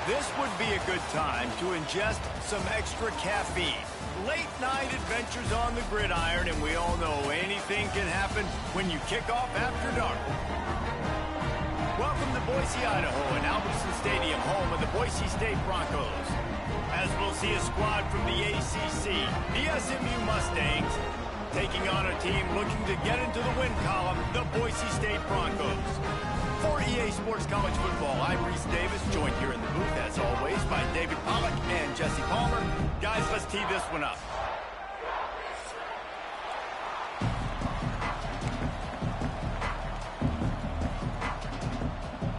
This would be a good time to ingest some extra caffeine. Late night adventures on the gridiron, and we all know anything can happen when you kick off after dark. Welcome to Boise, Idaho, and Albertson Stadium, home of the Boise State Broncos. As we'll see a squad from the ACC, the SMU Mustangs, taking on a team looking to get into the win column, the Boise State Broncos. For EA Sports College Football, I'm Reese Davis, joined here in the booth, as always, by David Pollack and Jesse Palmer. Guys, let's tee this one up.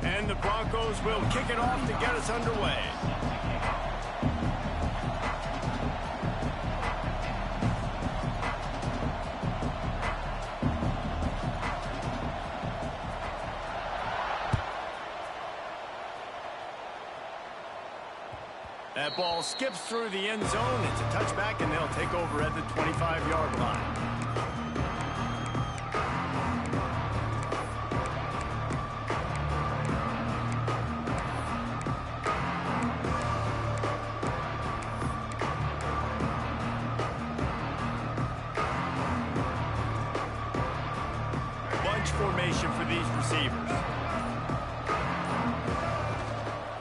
And the Broncos will kick it off to get us underway. That ball skips through the end zone. It's a touchback, and they'll take over at the 25-yard line. Bunch formation for these receivers.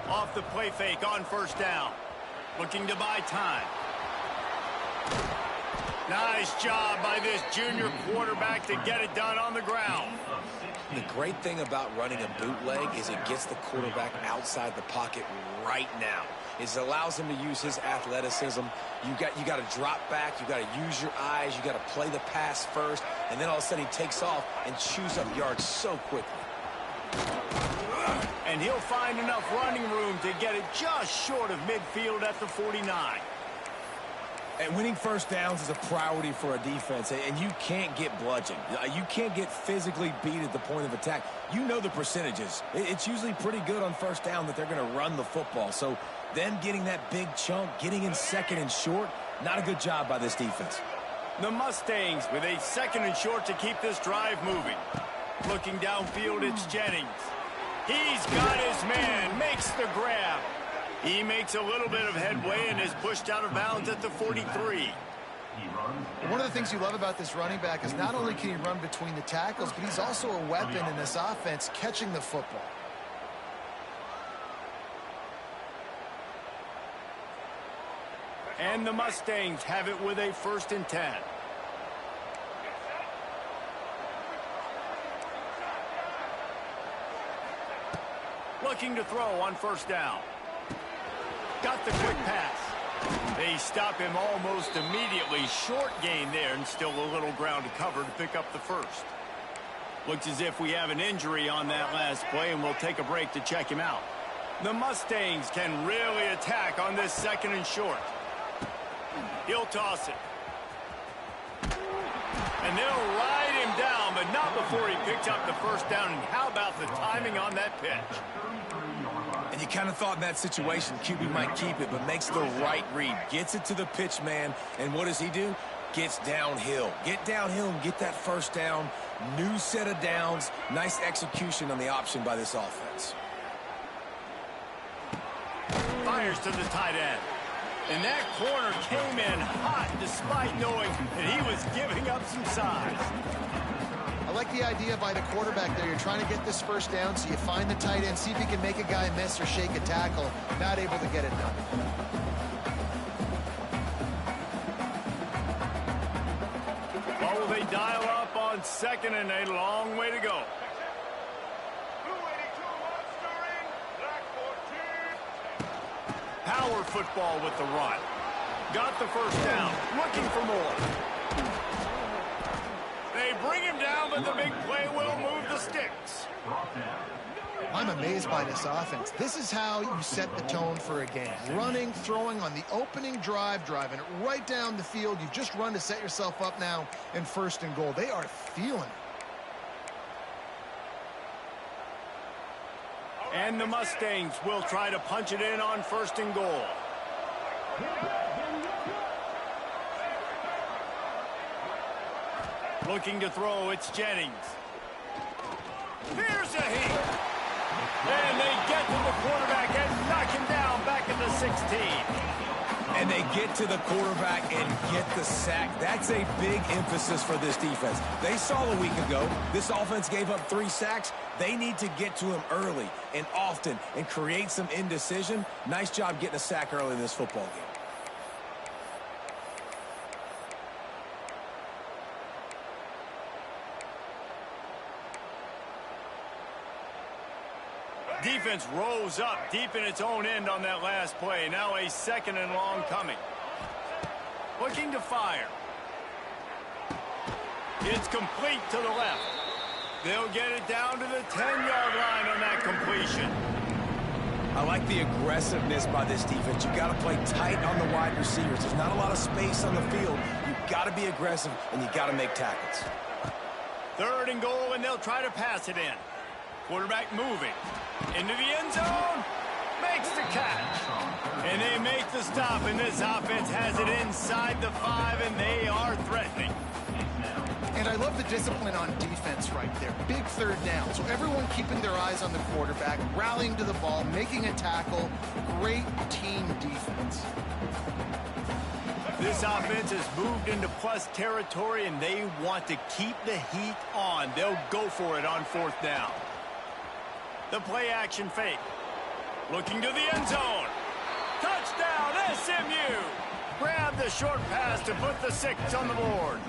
Off the play fake on first down. Looking to buy time. Nice job by this junior quarterback to get it done on the ground. The great thing about running a bootleg is it gets the quarterback outside the pocket right now. It allows him to use his athleticism. You got to drop back. You got to use your eyes. You got to play the pass first, and then all of a sudden he takes off and chews up yards so quickly. And he'll find enough running room to get it just short of midfield at the 49. And winning first downs is a priority for a defense, and you can't get bludgeoned. You can't get physically beat at the point of attack. You know the percentages. It's usually pretty good on first down that they're going to run the football. So them getting that big chunk, getting in second and short, not a good job by this defense. The Mustangs with a second and short to keep this drive moving. Looking downfield, it's Jennings. He's got his man, makes the grab. He makes a little bit of headway and is pushed out of bounds at the 43. One of the things you love about this running back is not only can he run between the tackles, but he's also a weapon in this offense catching the football. And the Mustangs have it with a 1st and 10. Looking to throw on first down. Got the quick pass. They stop him almost immediately. Short gain there, and still a little ground to cover to pick up the first. Looks as if we have an injury on that last play, and we'll take a break to check him out. The Mustangs can really attack on this second and short. He'll toss it. And they'll ride him down, but not before he picks up the first down. And how about the timing on that pitch? And you kind of thought in that situation QB might keep it, but makes the right read. Gets it to the pitch man, and what does he do? Gets downhill. Get downhill and get that first down. New set of downs. Nice execution on the option by this offense. Fires to the tight end. And that corner came in hot despite knowing that he was giving up some size. I like the idea by the quarterback there. You're trying to get this first down, so you find the tight end, see if you can make a guy miss or shake a tackle. Not able to get it done. Oh, they dial up on 2nd and a long way to go. Power football with the run. Got the first down. Looking for more. They bring him down, but the big play will move the sticks. I'm amazed by this offense. This is how you set the tone for a game. Running, throwing on the opening drive, driving it right down the field. You've just run to set yourself up now in 1st and goal. They are feeling it. And the Mustangs will try to punch it in on 1st and goal. Looking to throw, it's Jennings. Here's a heat. And they get to the quarterback and knock him down the 16. And they get to the quarterback and get the sack. That's a big emphasis for this defense. They saw a week ago, this offense gave up 3 sacks. They need to get to him early and often and create some indecision. Nice job getting a sack early in this football game. Defense rose up deep in its own end on that last play. Now a 2nd and long coming. Looking to fire. It's complete to the left. They'll get it down to the 10-yard line on that completion. I like the aggressiveness by this defense. You've got to play tight on the wide receivers. There's not a lot of space on the field. You've got to be aggressive, and you've got to make tackles. 3rd and goal, and they'll try to pass it in. Quarterback moving. Into the end zone. Makes the catch. And they make the stop, and this offense has it inside the 5, and they are threatening. And I love the discipline on defense right there. Big 3rd down. So everyone keeping their eyes on the quarterback, rallying to the ball, making a tackle. Great team defense. This offense has moved into plus territory, and they want to keep the heat on. They'll go for it on 4th down. The play action fake. Looking to the end zone. Touchdown, SMU. Grab the short pass to put the 6 on the board.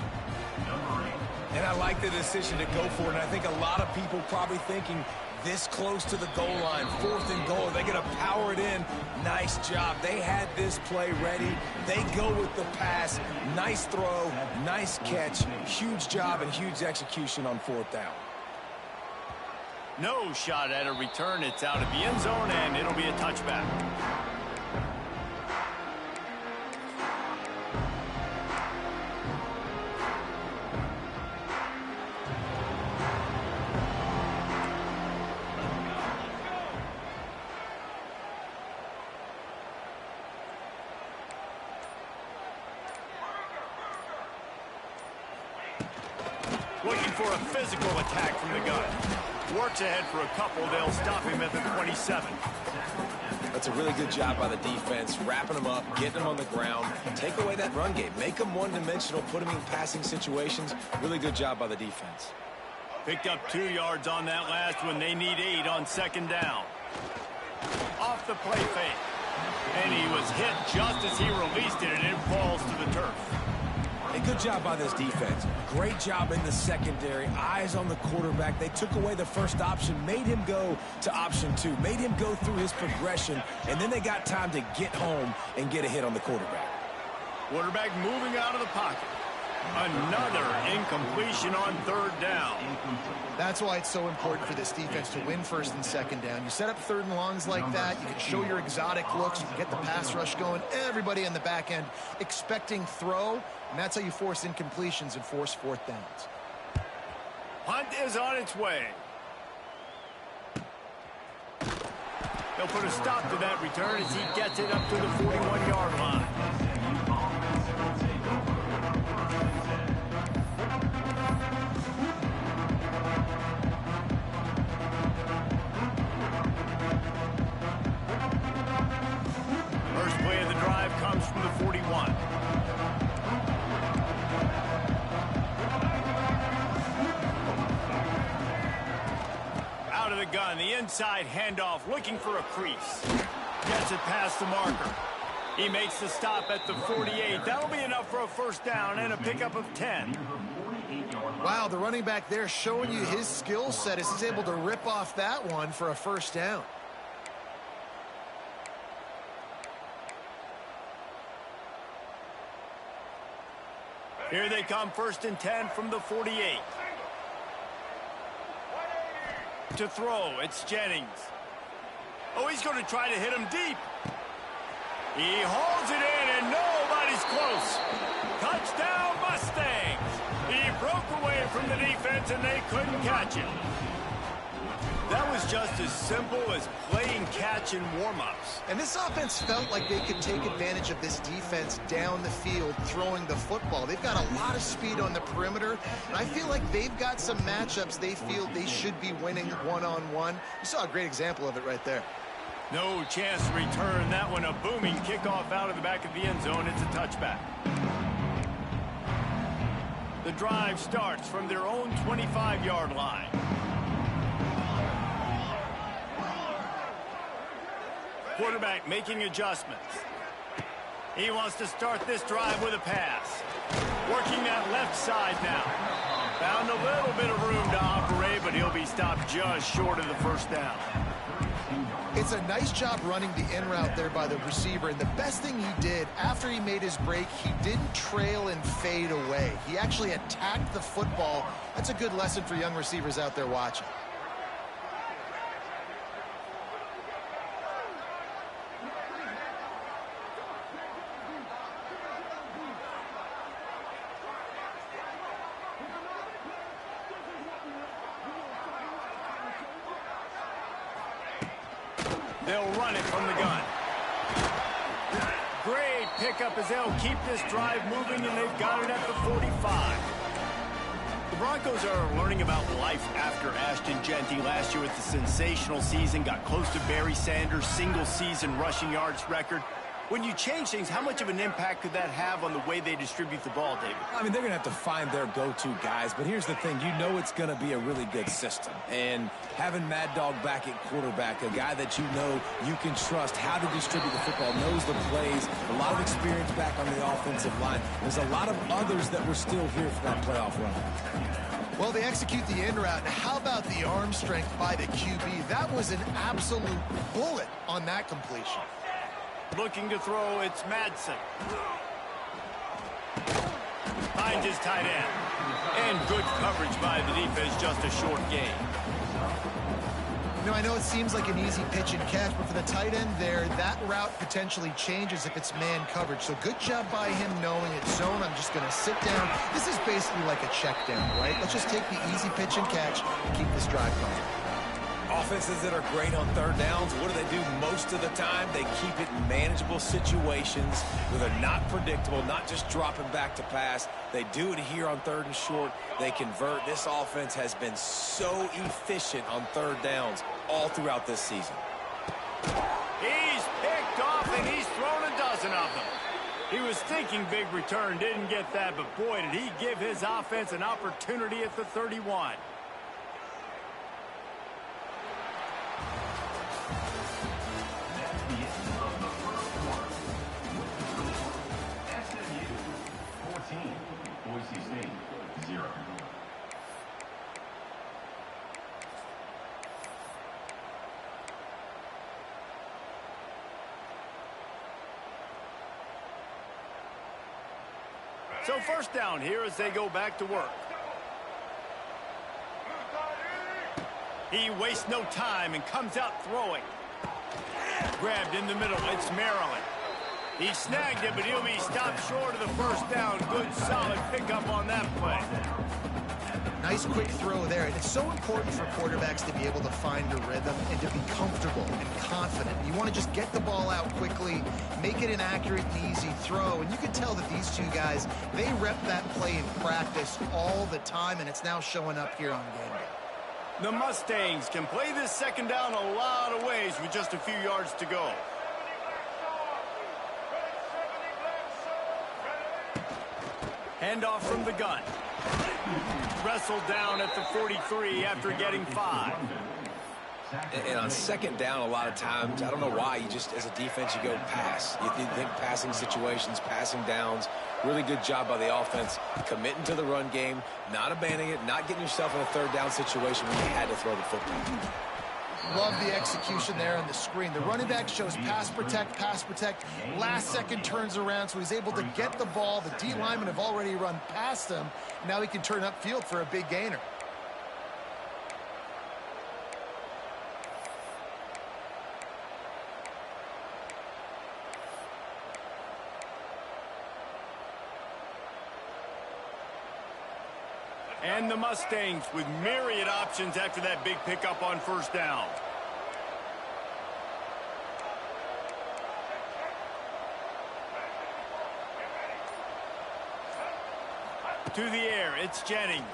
And I like the decision to go for it. And I think a lot of people probably thinking this close to the goal line, 4th and goal, they're going to power it in. Nice job. They had this play ready. They go with the pass. Nice throw, nice catch. Huge job and huge execution on 4th down. No shot at a return. It's out of the end zone, and it'll be a touchback. Looking for a physical attack from the gun. Works ahead for a couple. They'll stop him at the 27. That's a really good job by the defense, wrapping them up, getting them on the ground. Take away that run game. Make them one-dimensional, put them in passing situations. Really good job by the defense. Picked up 2 yards on that last one. They need 8 on 2nd down. Off the play fake. And he was hit just as he released it, and it falls to the turf. A good job by this defense. Great job in the secondary. Eyes on the quarterback. They took away the first option, made him go to option 2, made him go through his progression, and then they got time to get home and get a hit on the quarterback. Quarterback moving out of the pocket. Another incompletion on 3rd down. That's why it's so important for this defense to win 1st and 2nd down. You set up 3rd and longs like that. You can show your exotic looks. You can get the pass rush going. Everybody in the back end expecting throw. And that's how you force incompletions and force 4th downs. Punt is on its way. They'll put a stop to that return as he gets it up to the 41-yard line. First play of the drive comes from the 41. Out of the gun, the inside handoff, looking for a crease. Gets it past the marker. He makes the stop at the 48. That'll be enough for a 1st down and a pickup of 10. Wow, the running back there showing you his skill set as he's able to rip off that one for a 1st down. Here they come, 1st and 10 from the 48. To throw, it's Jennings. Oh, he's going to try to hit him deep. He holds it in, and nobody's close. Touchdown, Mustangs. He broke away from the defense, and they couldn't catch it. That was just as simple as playing catch in warm-ups. And this offense felt like they could take advantage of this defense down the field throwing the football. They've got a lot of speed on the perimeter, and I feel like they've got some matchups they feel they should be winning one-on-one. You saw a great example of it right there. No chance to return that one. A booming kickoff out of the back of the end zone. It's a touchback. The drive starts from their own 25-yard line. Quarterback making adjustments. He wants to start this drive with a pass. Working that left side now. Found a little bit of room to operate, but he'll be stopped just short of the first down. It's a nice job running the in route there by the receiver, and the best thing he did after he made his break, he didn't trail and fade away. He actually attacked the football. That's a good lesson for young receivers out there watching. They'll run it from the gun. Great pickup as they'll keep this drive moving, and they've got it at the 45. The Broncos are learning about life after Ashton Genty last year with the sensational season. Got close to Barry Sanders' single-season rushing yards record. When you change things, how much of an impact could that have on the way they distribute the ball, David? I mean, they're going to have to find their go-to guys, but here's the thing. You know it's going to be a really good system. And having Mad Dog back at quarterback, a guy that you know you can trust how to distribute the football, knows the plays, a lot of experience back on the offensive line. There's a lot of others that were still here for that playoff run. Well, they execute the in route. How about the arm strength by the QB? That was an absolute bullet on that completion. Looking to throw, it's Madsen. Finds his tight end. And good coverage by the defense, just a short gain. You know, I know it seems like an easy pitch and catch, but for the tight end there, that route potentially changes if it's man coverage. So good job by him knowing it's zone. I'm just going to sit down. This is basically like a check down, right? Let's just take the easy pitch and catch and keep this drive going. Offenses that are great on third downs, what do they do most of the time? They keep it in manageable situations where they're not predictable, not just dropping back to pass. They do it here on third and short. They convert. This offense has been so efficient on third downs all throughout this season. He's picked off, and he's thrown a dozen of them. He was thinking big return, didn't get that, but boy, did he give his offense an opportunity at the 31. SMU 14, Boise State 0. So first down here as they go back to work. He wastes no time and comes out throwing. Grabbed in the middle. It's Maryland. He snagged it, but he'll be stopped short of the first down. Good, solid pickup on that play. Nice quick throw there. And it's so important for quarterbacks to be able to find a rhythm and to be comfortable and confident. You want to just get the ball out quickly, make it an accurate and easy throw. And you can tell that these two guys, they rep that play in practice all the time, and it's now showing up here on game day. The Mustangs can play this second down a lot of ways with just a few yards to go. Handoff from the gun. Wrestled down at the 43 after getting 5. And on second down, a lot of times, I don't know why, you just, as a defense, you go pass. You think passing situations, passing downs. Really good job by the offense, committing to the run game, not abandoning it, not getting yourself in a third down situation when you had to throw the football. Love the execution there on the screen. The running back shows pass protect, last second turns around, so he's able to get the ball. The D linemen have already run past him. Now he can turn upfield for a big gainer. And the Mustangs with myriad options after that big pickup on first down. To the air, it's Jennings.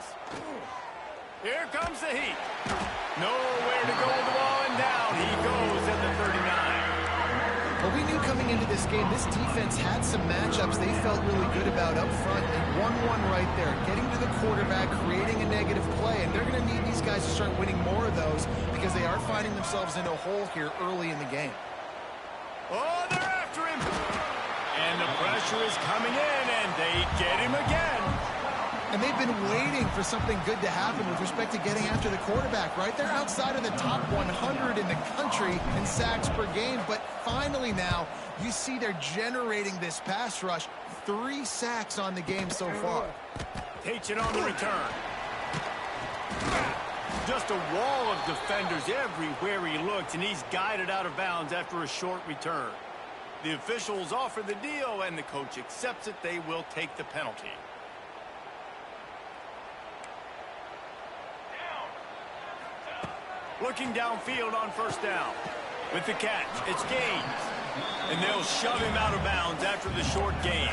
Here comes the heat. Nowhere to go with the ball, and down he goes at the 39. Well, we knew coming into this game, this defense had some matchups they felt really good about up front. They won one right there, getting to the quarterback, creating a negative play, and they're going to need these guys to start winning more of those because they are finding themselves in a hole here early in the game. Oh, they're after him. And the pressure is coming in, and they get him again. And they've been waiting for something good to happen with respect to getting after the quarterback, right? They're outside of the top 100 in the country in sacks per game, but finally now you see they're generating this pass rush. 3 sacks on the game so far. Takes it on the return. Just a wall of defenders everywhere he looks, and he's guided out of bounds after a short return. The officials offer the deal, and the coach accepts it. They will take the penalty. Looking downfield on first down. With the catch, it's Gaines. And they'll shove him out of bounds after the short gain.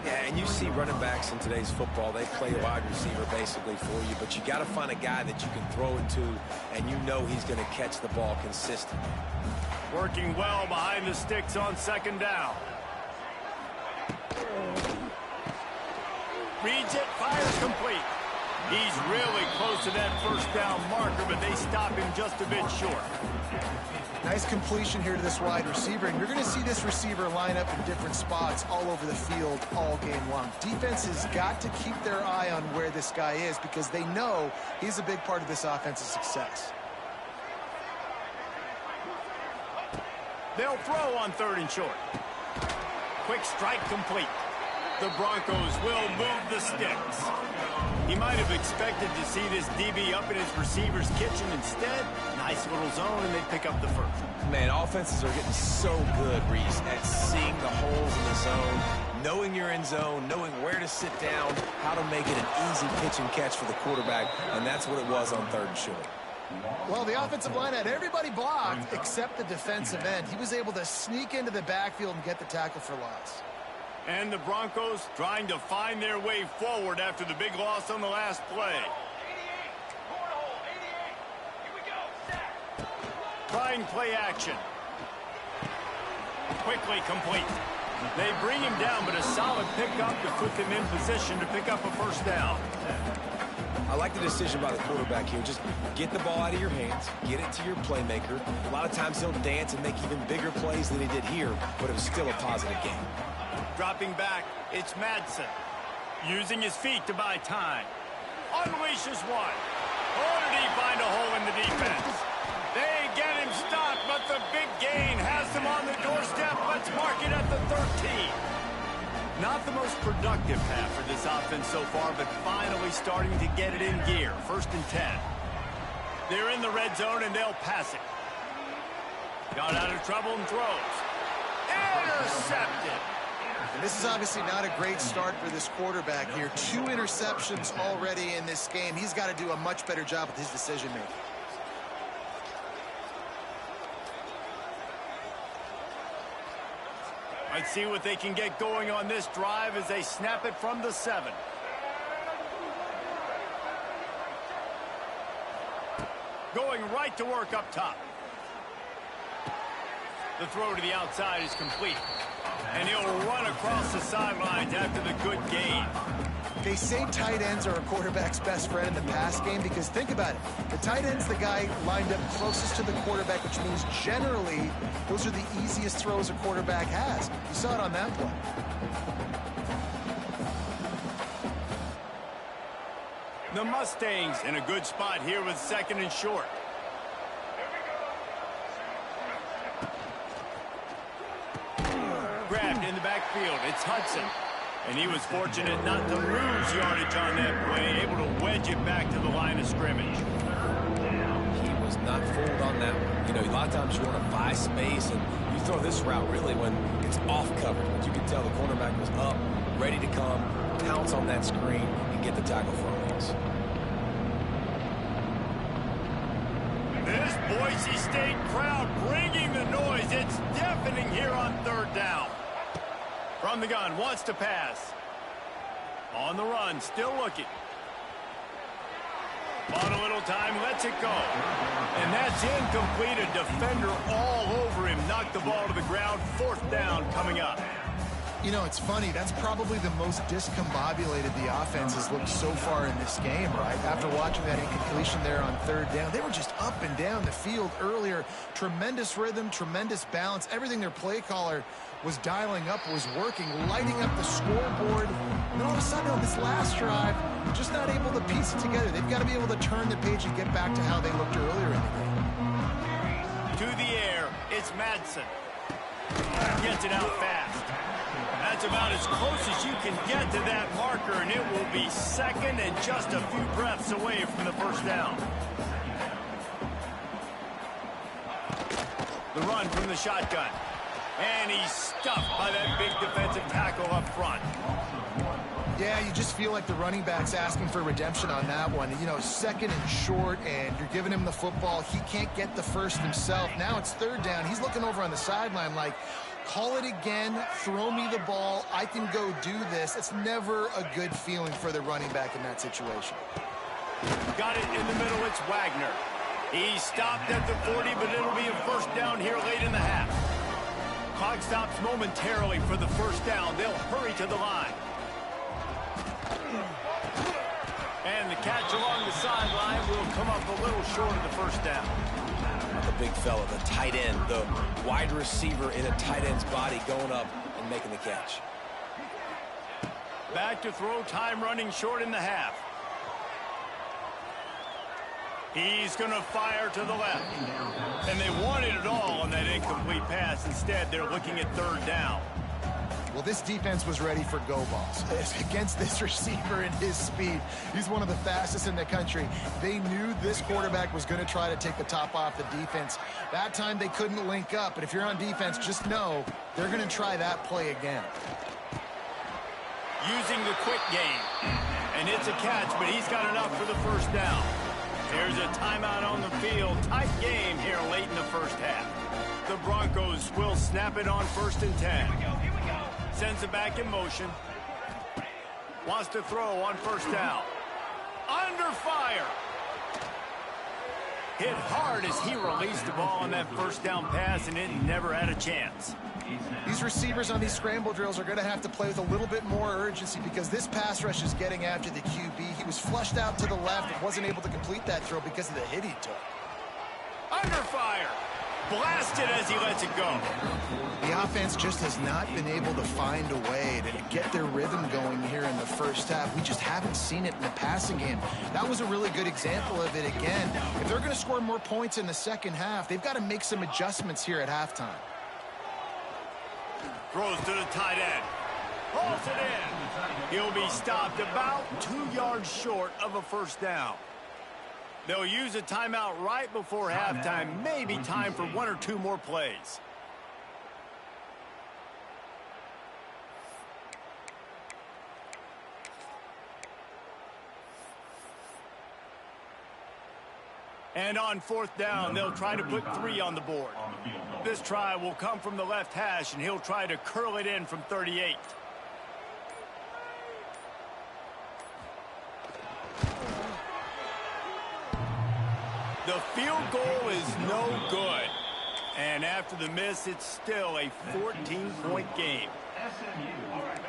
Yeah, and you see running backs in today's football, they play a wide receiver basically for you, but you got to find a guy that you can throw it to, and you know he's going to catch the ball consistently. Working well behind the sticks on second down. Reads it, fires complete. He's really close to that first down marker, but they stop him just a bit short. Nice completion here to this wide receiver, and you're going to see this receiver line up in different spots all over the field all game long. Defense has got to keep their eye on where this guy is because they know he's a big part of this offense's success. They'll throw on 3rd and short. Quick strike complete. The Broncos will move the sticks. He might have expected to see this DB up in his receiver's kitchen. Instead, nice little zone, and they pick up the first. Man, offenses are getting so good, Reese, at seeing the holes in the zone, knowing you're in zone, knowing where to sit down, how to make it an easy pitch and catch for the quarterback, and that's what it was on 3rd and short. Well, the offensive line had everybody blocked except the defensive end. He was able to sneak into the backfield and get the tackle for loss. And the Broncos trying to find their way forward after the big loss on the last play. Trying play action. Quickly complete. They bring him down, but a solid pickup to put them in position to pick up a first down. I like the decision by the quarterback here. Just get the ball out of your hands, get it to your playmaker. A lot of times he'll dance and make even bigger plays than he did here, but it was still a positive game. Dropping back, it's Madsen. Using his feet to buy time. Unleashes one. Oh, did he find a hole in the defense? They get him stopped, but the big gain has them on the doorstep. Let's mark it at the 13. Not the most productive half for this offense so far, but finally starting to get it in gear. 1st and 10. They're in the red zone, and they'll pass it. Got out of trouble and throws. Intercepted. And this is obviously not a great start for this quarterback here. 2 interceptions already in this game. He's got to do a much better job with his decision-making. Let's see what they can get going on this drive as they snap it from the 7. Going right to work up top. The throw to the outside is complete. And he'll run across the sidelines after the good gain. They say tight ends are a quarterback's best friend in the pass game because think about it. The tight end's the guy lined up closest to the quarterback, which means generally those are the easiest throws a quarterback has. You saw it on that play. The Mustangs in a good spot here with 2nd and short. Grabbed in the backfield. It's Hudson. And he was fortunate not to lose yardage on that play, able to wedge it back to the line of scrimmage. He was not fooled on that one. You know, a lot of times you want to buy space, and you throw this route really when it's off cover. But you can tell the cornerback was up, ready to come, pounce on that screen, and get the tackle for a loss. This Boise State crowd bringing the noise. It's deafening here on 3rd down. From the gun, wants to pass. On the run, still looking. Bought a little time, lets it go. And that's incomplete. A defender all over him, not knock the ball to the ground. 4th down coming up. You know, it's funny. That's probably the most discombobulated the offense has looked so far in this game, right? After watching that incompletion there on 3rd down, they were just up and down the field earlier. Tremendous rhythm, tremendous balance. Everything their play caller was dialing up was working, lighting up the scoreboard. And then all of a sudden on this last drive, just not able to piece it together. They've got to be able to turn the page and get back to how they looked earlier in the game. To the air, it's Madsen. Gets it out fast. That's about as close as you can get to that marker, and it will be 2nd and just a few breaths away from the 1st down. The run from the shotgun. And he's stuffed by that big defensive tackle up front. Yeah, you just feel like the running back's asking for redemption on that one. You know, 2nd and short, and you're giving him the football. He can't get the first himself. Now it's 3rd down. He's looking over on the sideline like, call it again, throw me the ball, I can go do this. It's never a good feeling for the running back in that situation. Got it in the middle, it's Wagner. He stopped at the 40, but it'll be a 1st down here late in the half. Clock stops momentarily for the 1st down. They'll hurry to the line. And the catch along the sideline will come up a little short of the 1st down. The big fella, the tight end, the wide receiver in a tight end's body going up and making the catch. Back to throw, time running short in the half. He's going to fire to the left. And they wanted it all on that incomplete pass. Instead, they're looking at 3rd down. Well, this defense was ready for go balls. Against this receiver and his speed, he's one of the fastest in the country. They knew this quarterback was going to try to take the top off the defense. That time they couldn't link up, but if you're on defense, just know they're going to try that play again. Using the quick game. And it's a catch, but he's got enough for the 1st down. There's a timeout on the field. Tight game here late in the 1st half. The Broncos will snap it on 1st and 10. Sends it back in motion. Wants to throw on 1st down. Under fire. Hit hard as he released the ball on that 1st down pass, and it never had a chance. These receivers on these scramble drills are going to have to play with a little bit more urgency because this pass rush is getting after the QB. He was flushed out to the left and wasn't able to complete that throw because of the hit he took. Under fire. Blasted as he lets it go. The offense just has not been able to find a way to get their rhythm going here in the 1st half. We just haven't seen it in the passing game. That was a really good example of it again. If they're going to score more points in the 2nd half, they've got to make some adjustments here at halftime. Throws to the tight end. Hauls it in. He'll be stopped about 2 yards short of a 1st down. They'll use a timeout right before halftime. Maybe time for 1 or 2 more plays. And on 4th down, they'll try to put 3 on the board. This try will come from the left hash, and he'll try to curl it in from 38. The field goal is no good. And after the miss, it's still a 14-point game.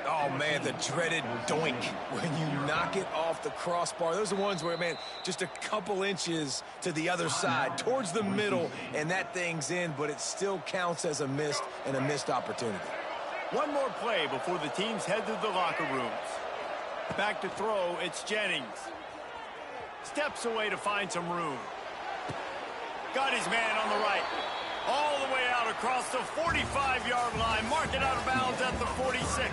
Oh, man, the dreaded doink when you knock it off the crossbar. Those are the ones where, man, just a couple inches to the other side, towards the middle, and that thing's in, but it still counts as a missed opportunity. One more play before the teams head to the locker rooms. Back to throw, it's Jennings. Steps away to find some room. Got his man on the right. All the way out across the 45-yard line. Mark it out of bounds at the 46.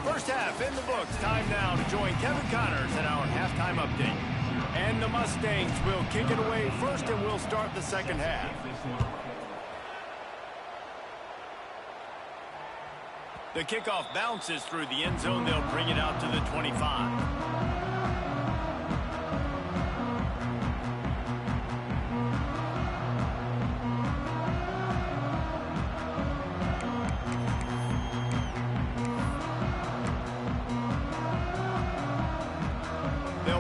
1st half in the books. Time now to join Kevin Connors in our halftime update. And the Mustangs will kick it away first, and we'll start the 2nd half. The kickoff bounces through the end zone. They'll bring it out to the 25.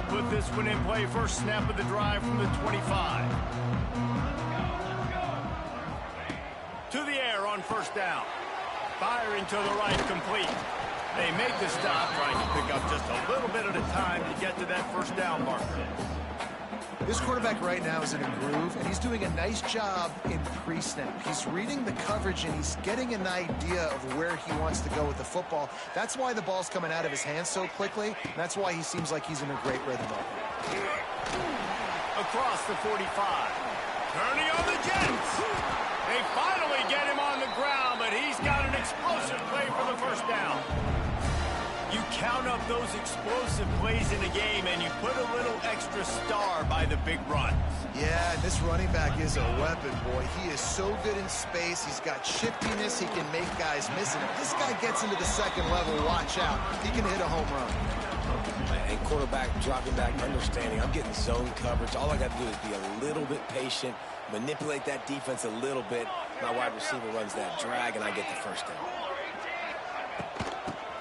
Put this one in play. First snap of the drive from the 25. To the air on first down. Firing to the right, complete. They make the stop, trying to pick up just a little bit at a time to get to that first down marker. This quarterback right now is in a groove, and he's doing a nice job in pre-snap. He's reading the coverage, and he's getting an idea of where he wants to go with the football. That's why the ball's coming out of his hands so quickly, and that's why he seems like he's in a great rhythm. Across the 45. Turning on the Jets. They finally get him on the ground, but he's got an explosive play for the first down. You count up those explosive plays in a game, and you put a little extra star by the big runs. Yeah, this running back is a weapon, boy. He is so good in space. He's got shiftiness. He can make guys miss. And if this guy gets into the second level, watch out. He can hit a home run. And quarterback dropping back, understanding I'm getting zone coverage. All I got to do is be a little bit patient, manipulate that defense a little bit. My wide receiver runs that drag, and I get the first down.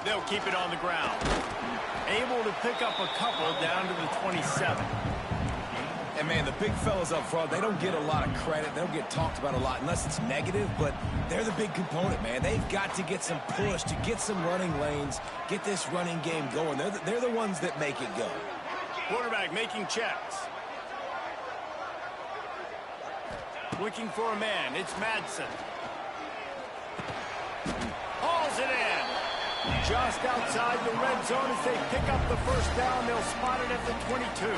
They'll keep it on the ground. Able to pick up a couple down to the 27. And, man, the big fellas up front, they don't get a lot of credit. They don't get talked about a lot unless it's negative, but they're the big component, man. They've got to get some push, to get some running lanes, get this running game going. They're the ones that make it go. Quarterback making checks. Looking for a man. It's Madsen. Hauls it in. Just outside the red zone as they pick up the first down. They'll spot it at the 22.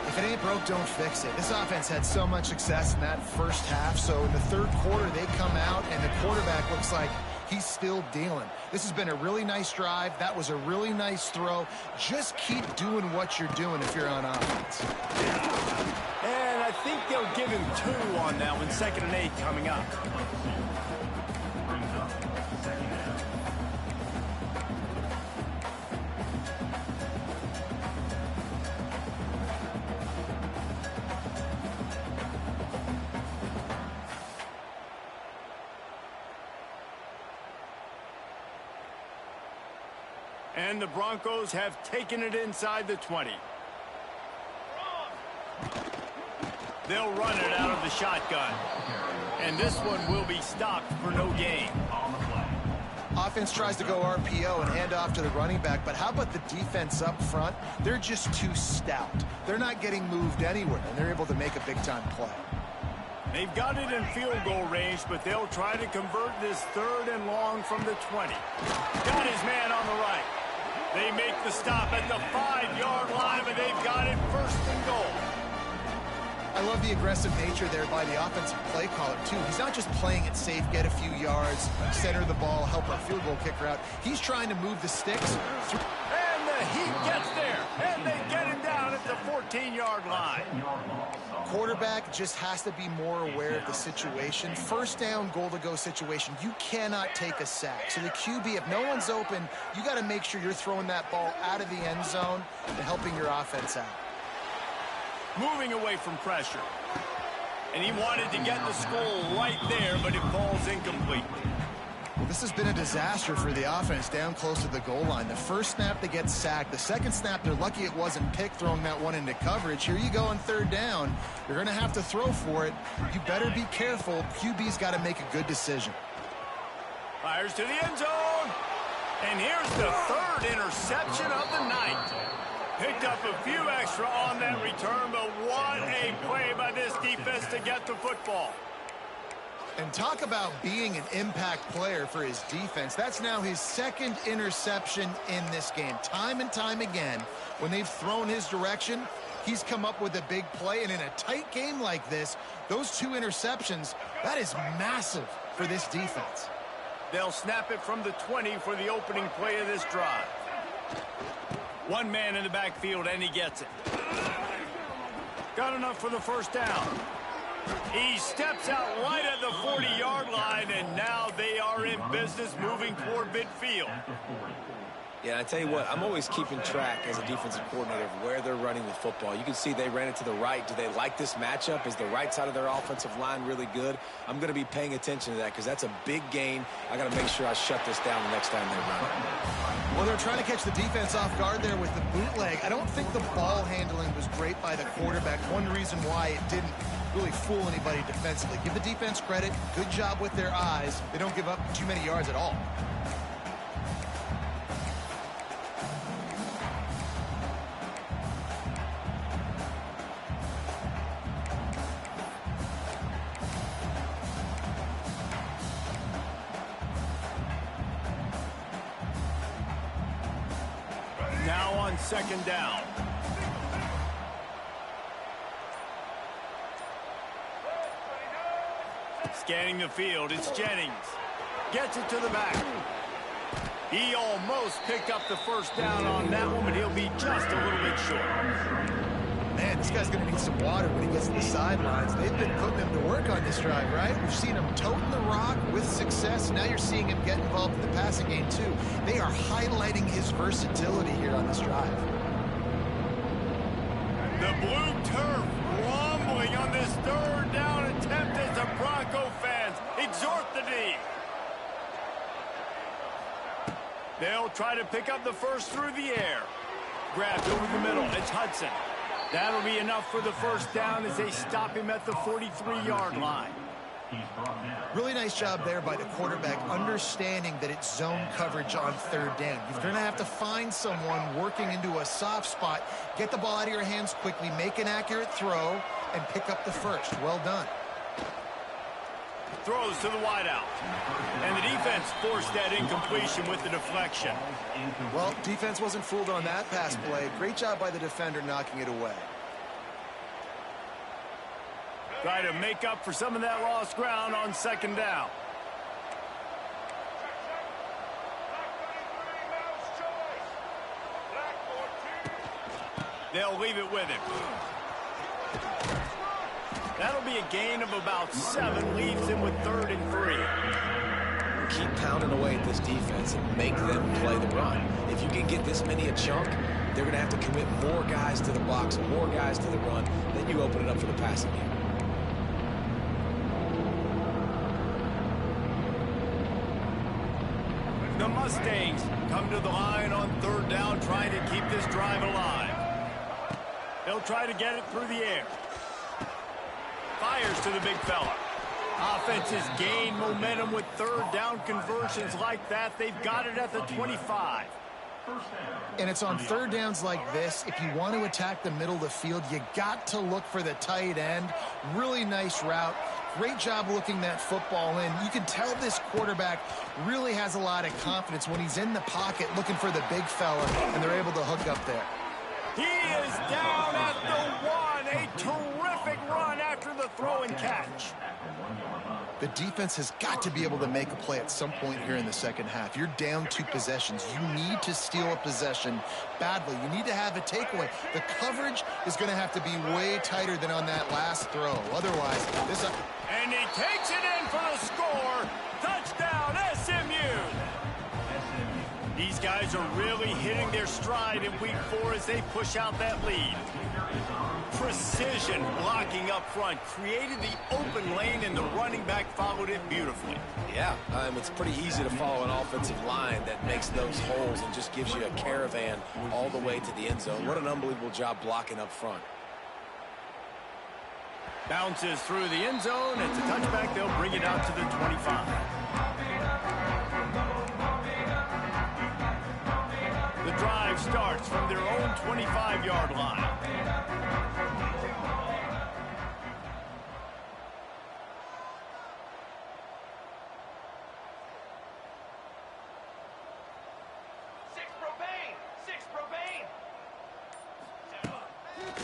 If it ain't broke, don't fix it. This offense had so much success in that first half, so in the third quarter, they come out, and the quarterback looks like he's still dealing. This has been a really nice drive. That was a really nice throw. Just keep doing what you're doing if you're on offense. And I think they'll give him 2 on that one. 2nd and 8 coming up. And the Broncos have taken it inside the 20. They'll run it out of the shotgun. And this one will be stopped for no gain. Offense tries to go RPO and hand off to the running back, but how about the defense up front? They're just too stout. They're not getting moved anywhere, and they're able to make a big-time play. They've got it in field goal range, but they'll try to convert this 3rd and long from the 20. Got his man on the right. They make the stop at the 5-yard line, but they've got it 1st and goal. I love the aggressive nature there by the offensive play caller, too. He's not just playing it safe, get a few yards, center the ball, help our field goal kicker out. He's trying to move the sticks. And the heat gets there, and they get him down at the 14-yard line. Quarterback just has to be more aware of the situation. 1st down, goal-to-go situation. You cannot take a sack. So the QB, if no one's open, you got to make sure you're throwing that ball out of the end zone and helping your offense out. Moving away from pressure. And he wanted to get the score right there, but it falls incomplete. Well, this has been a disaster for the offense down close to the goal line. The first snap, they get sacked. The second snap, they're lucky it wasn't picked, throwing that one into coverage. Here you go on 3rd down. You're going to have to throw for it. You better be careful. QB's got to make a good decision. Fires to the end zone. And here's the 3rd interception of the night. Picked up a few extra on that return, but what a play by this defense to get the football. And talk about being an impact player for his defense. That's now his 2nd interception in this game. Time and time again, when they've thrown his direction, he's come up with a big play. And in a tight game like this, those 2 interceptions, that is massive for this defense. They'll snap it from the 20 for the opening play of this drive. One man in the backfield, and he gets it. Got enough for the first down. He steps out right at the 40-yard line, and now they are in business moving toward midfield. Yeah, I tell you what, I'm always keeping track as a defensive coordinator of where they're running the football. You can see they ran it to the right. Do they like this matchup? Is the right side of their offensive line really good? I'm going to be paying attention to that because that's a big gain. I got to make sure I shut this down the next time they run. Well, they're trying to catch the defense off guard there with the bootleg. I don't think the ball handling was great by the quarterback. One reason why it didn't really fool anybody defensively. Give the defense credit. Good job with their eyes. They don't give up too many yards at all. Now on second down. Scanning the field, it's Jennings. Gets it to the back. He almost picked up the first down on that one, but he'll be just a little bit short. Man, this guy's going to need some water when he gets to the sidelines. They've been putting him to work on this drive, right? We've seen him toting the rock with success. Now you're seeing him get involved in the passing game, too. They are highlighting his versatility here on this drive. The blue turf rumbling on this third down attempt as the Bronco fans exhort the D. They'll try to pick up the first through the air. Grabbed over the middle. It's Hudson. That'll be enough for the first down as they stop him at the 43-yard line. Really nice job there by the quarterback, understanding that it's zone coverage on third down. You're going to have to find someone working into a soft spot, get the ball out of your hands quickly, make an accurate throw, and pick up the first. Well done. Throws to the wideout. And the defense forced that incompletion with the deflection. Well, defense wasn't fooled on that pass play. Great job by the defender knocking it away. Try to make up for some of that lost ground on second down. They'll leave it with him. That'll be a gain of about 7. Leaves him with 3rd and 3. Keep pounding away at this defense and make them play the run. If you can get this many a chunk, they're going to have to commit more guys to the box, more guys to the run. Then you open it up for the passing game. The Mustangs come to the line on third down, trying to keep this drive alive. They'll try to get it through the air. Fires to the big fella. Offenses gain momentum with third down conversions like that. They've got it at the 25. And it's on third downs like this. If you want to attack the middle of the field, you got to look for the tight end. Really nice route. Great job looking that football in. You can tell this quarterback really has a lot of confidence when he's in the pocket looking for the big fella, and they're able to hook up there. He is down at the 1. A terrific run after the throw and catch. The defense has got to be able to make a play at some point here in the second half. You're down 2 possessions. You need to steal a possession badly. You need to have a takeaway. The coverage is going to have to be way tighter than on that last throw. Otherwise, this... And he takes it in for the score. Touchdown, SMU. These guys are really hitting their stride in week 4 as they push out that lead. Precision blocking up front created the open lane, and the running back followed it beautifully. Yeah, it's pretty easy to follow an offensive line that makes those holes and just gives you a caravan all the way to the end zone. What an unbelievable job blocking up front. Bounces through the end zone. It's a touchback. They'll bring it out to the 25. The drive starts from their own 25-yard line.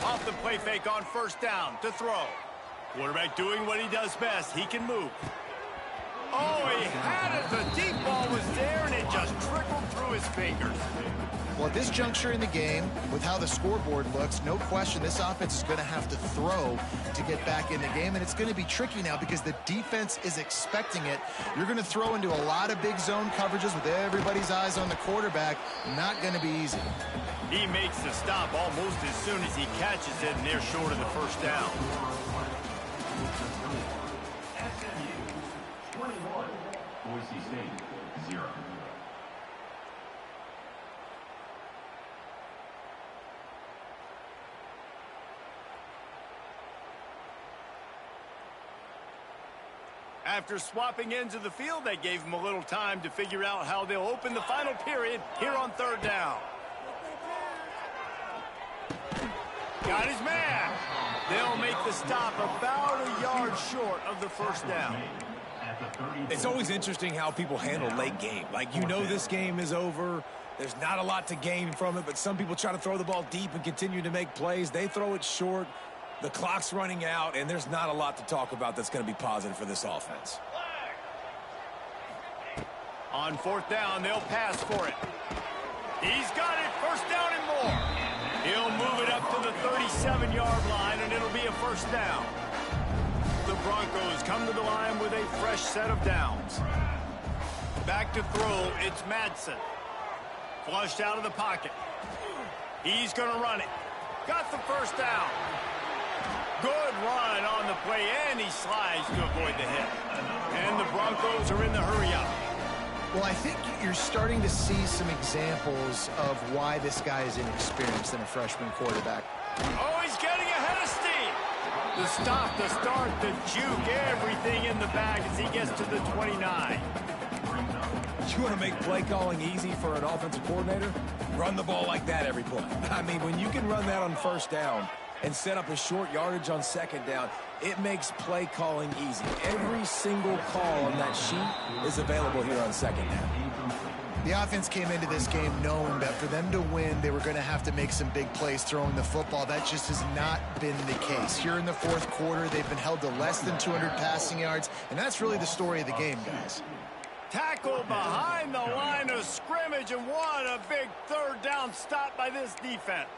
Off the play fake on first down to throw. Quarterback doing what he does best. He can move. Oh, he had it. The deep ball was there, and it just trickled through his fingers. Well, at this juncture in the game, with how the scoreboard looks, no question this offense is going to have to throw to get back in the game, and it's going to be tricky now because the defense is expecting it. You're going to throw into a lot of big zone coverages with everybody's eyes on the quarterback. Not going to be easy. He makes the stop almost as soon as he catches it, and they're short of the first down. SMU 21, Boise State 0. After swapping ends of the field, they gave him a little time to figure out how they'll open the final period here on third down. Got his man. They'll make the stop about a yard short of the first down. It's always interesting how people handle late game. Like, you know this game is over. There's not a lot to gain from it, but some people try to throw the ball deep and continue to make plays. They throw it short. The clock's running out, and there's not a lot to talk about that's going to be positive for this offense. On fourth down, they'll pass for it. He's got it, first down and more. He'll move it up to the 37-yard line, and it'll be a first down. The Broncos come to the line with a fresh set of downs. Back to throw, it's Madsen. Flushed out of the pocket. He's going to run it. Got the first down. Good run on the play, and he slides to avoid the hit. And the Broncos are in the hurry-up. Well, I think you're starting to see some examples of why this guy is inexperienced in a freshman quarterback. Oh, he's getting ahead of steam. The stop, the start, the juke, everything in the bag as he gets to the 29. You want to make play calling easy for an offensive coordinator? Run the ball like that every play. I mean, when you can run that on first down and set up a short yardage on second down, it makes play calling easy. Every single call on that sheet is available here on second down. The offense came into this game knowing that for them to win, they were going to have to make some big plays throwing the football. That just has not been the case. Here in the fourth quarter, they've been held to less than 200 passing yards, and that's really the story of the game, guys. Tackle behind the line of scrimmage, and what a big third down stop by this defense.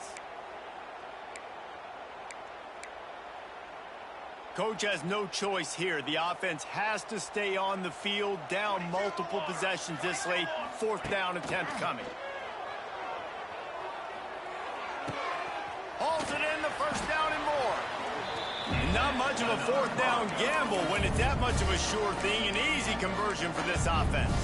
Coach has no choice here. The offense has to stay on the field, down multiple possessions this late. Fourth down attempt coming. Hauls it in, the first down and more. Not much of a fourth down gamble when it's that much of a sure thing. An easy conversion for this offense.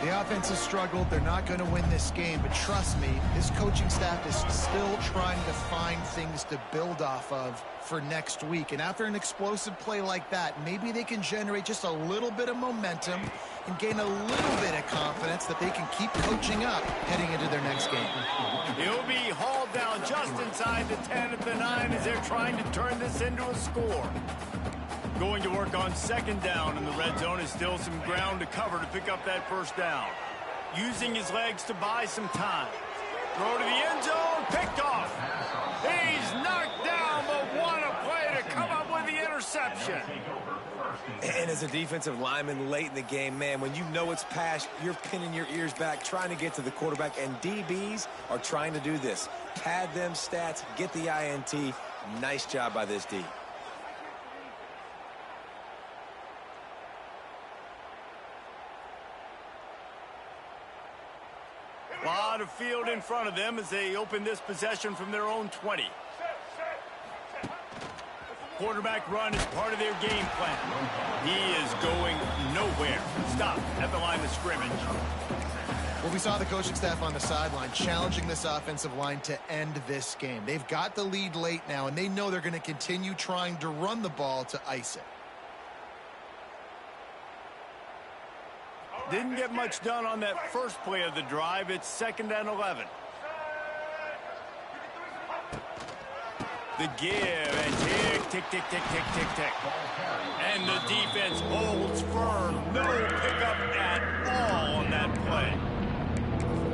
The offense has struggled. They're not going to win this game, but trust me, this coaching staff is still trying to find things to build off of for next week. And after an explosive play like that, maybe they can generate just a little bit of momentum and gain a little bit of confidence that they can keep coaching up heading into their next game. He'll be hauled down just inside the 10 at the 9 as they're trying to turn this into a score. Going to work on second down in the red zone is still some ground to cover to pick up that first down. Using his legs to buy some time. Throw to the end zone, picked off. He's knocked down, but what a play to come up with the interception. And as a defensive lineman late in the game, man, when you know it's past, you're pinning your ears back, trying to get to the quarterback, and DBs are trying to do this. Pad them stats, get the INT. Nice job by this D. A lot of field in front of them as they open this possession from their own 20. Quarterback run is part of their game plan. He is going nowhere. Stop at the line of scrimmage. Well, we saw the coaching staff on the sideline challenging this offensive line to end this game. They've got the lead late now, and they know they're going to continue trying to run the ball to ice it. Didn't get much done on that first play of the drive. It's 2nd and 11. The give and tick, tick, tick, tick, tick, tick, tick. And the defense holds firm. No pickup at all on that play.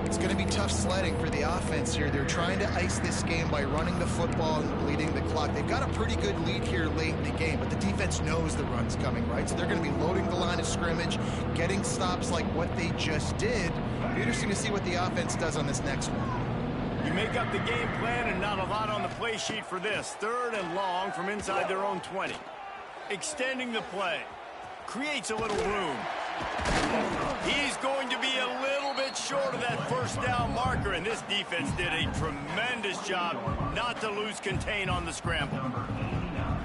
It's going to be tough sledding for the offense here. They're trying to ice this game by running the football and bleeding the clock. They've got a pretty good lead here late in the game, but the defense knows the run's coming, right? So they're going to be loading the line of scrimmage, getting stops like what they just did. It'll be interesting to see what the offense does on this next one. You make up the game plan and not a lot on the play sheet for this. 3rd and long from inside their own 20. Extending the play. Creates a little room. He's going to be a little bit short of that first down marker, and this defense did a tremendous job not to lose contain on the scramble.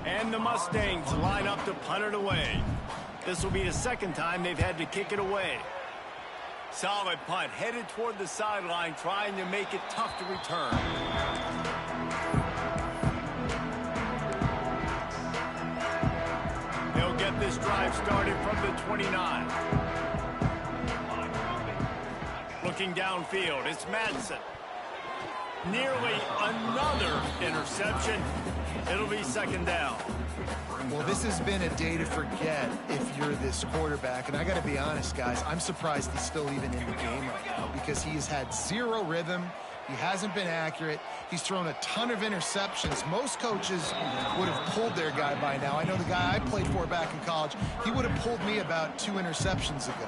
And the Mustangs line up to punt it away. This will be the 2nd time they've had to kick it away. Solid punt, headed toward the sideline, trying to make it tough to return. They'll get this drive started from the 29. Looking downfield, it's Madsen. Nearly another interception. It'll be second down. Well, this has been a day to forget if you're this quarterback. And I got to be honest, guys, I'm surprised he's still even in the game right now because he has had zero rhythm. He hasn't been accurate. He's thrown a ton of interceptions. Most coaches would have pulled their guy by now. I know the guy I played for back in college, he would have pulled me about 2 interceptions ago.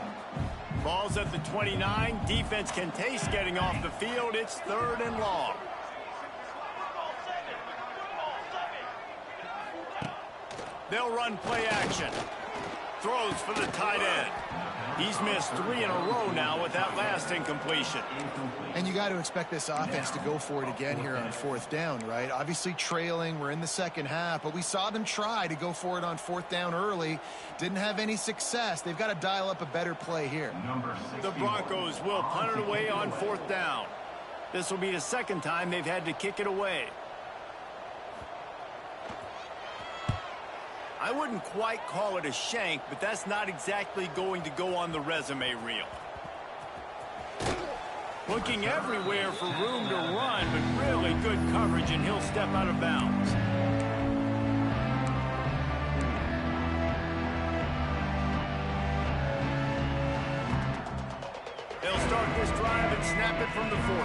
Ball's at the 29. Defense can taste getting off the field. It's 3rd and long. They'll run play action. Throws for the tight end. He's missed 3 in a row now with that last incompletion. And you got to expect this offense to go for it again here on 4th down, right? Obviously trailing, we're in the second half, but we saw them try to go for it on 4th down early. Didn't have any success. They've got to dial up a better play here. The Broncos will punt it away on 4th down. This will be the second time they've had to kick it away. I wouldn't quite call it a shank, but that's not exactly going to go on the resume reel. Looking everywhere for room to run, but really good coverage, and he'll step out of bounds. They'll start this drive and snap it from the 40.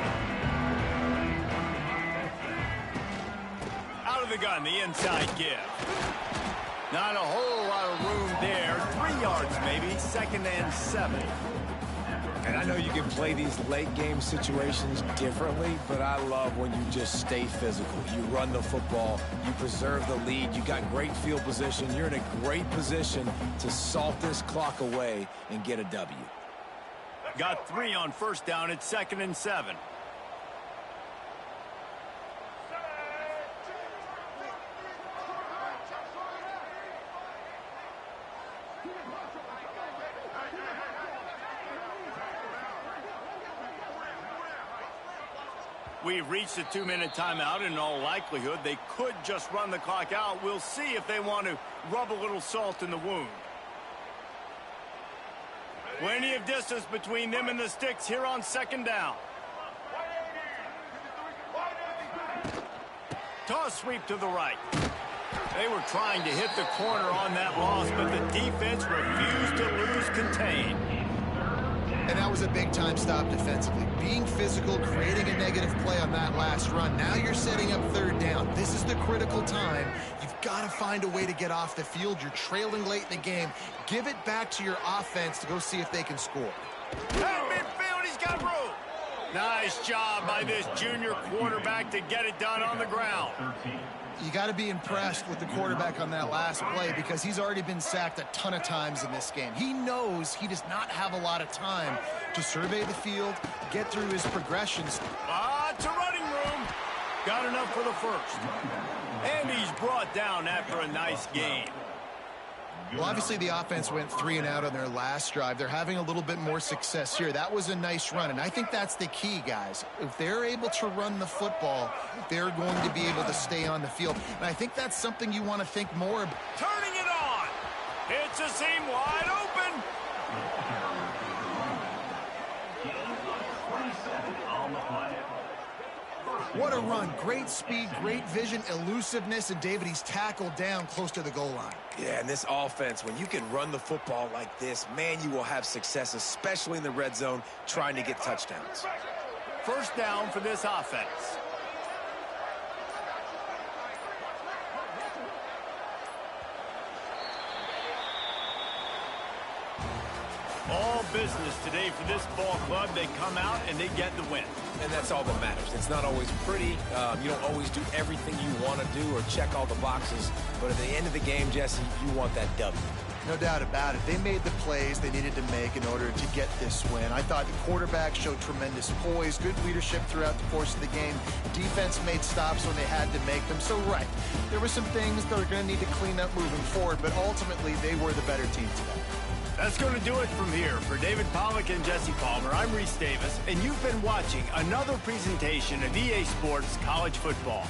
Out of the gun, the inside give. Not a whole lot of room there. 3 yards maybe, 2nd and 7. And I know you can play these late game situations differently, but I love when you just stay physical. You run the football, you preserve the lead, you got great field position, you're in a great position to salt this clock away and get a W. Got 3 on 1st down, it's 2nd and 7. We've reached a 2-minute timeout. In all likelihood, they could just run the clock out. We'll see if they want to rub a little salt in the wound. Plenty of distance between them and the sticks here on 2nd down. Toss sweep to the right. They were trying to hit the corner on that loss, but the defense refused to lose contain. And that was a big-time stop defensively. Being physical, creating a negative play on that last run. Now you're setting up 3rd down. This is the critical time. You've got to find a way to get off the field. You're trailing late in the game. Give it back to your offense to go see if they can score. At midfield, he's got room. Nice job by this junior quarterback to get it done on the ground. You got to be impressed with the quarterback on that last play because he's already been sacked a ton of times in this game. He knows he does not have a lot of time to survey the field, get through his progressions. To running room. Got enough for the 1st. And he's brought down after a nice gain. Well, obviously the offense went 3 and out on their last drive. They're having a little bit more success here. That was a nice run, and I think that's the key, guys. If they're able to run the football, they're going to be able to stay on the field. And I think that's something you want to think more about. Turning it on. It's a seam wide open. What a run. Great speed, great vision, elusiveness, and David, he's tackled down close to the goal line. Yeah, and this offense, when you can run the football like this, man, you will have success, especially in the red zone, trying to get touchdowns. 1st down for this offense. All business today for this ball club. They come out and they get the win. And that's all that matters. It's not always pretty. You don't always do everything you want to do or check all the boxes. But at the end of the game, Jesse, you want that W. No doubt about it. They made the plays they needed to make in order to get this win. I thought the quarterback showed tremendous poise, good leadership throughout the course of the game. Defense made stops when they had to make them. So, right, there were some things that are going to need to clean up moving forward, but ultimately they were the better team today. That's going to do it from here. For David Pollack and Jesse Palmer, I'm Reese Davis, and you've been watching another presentation of EA Sports College Football.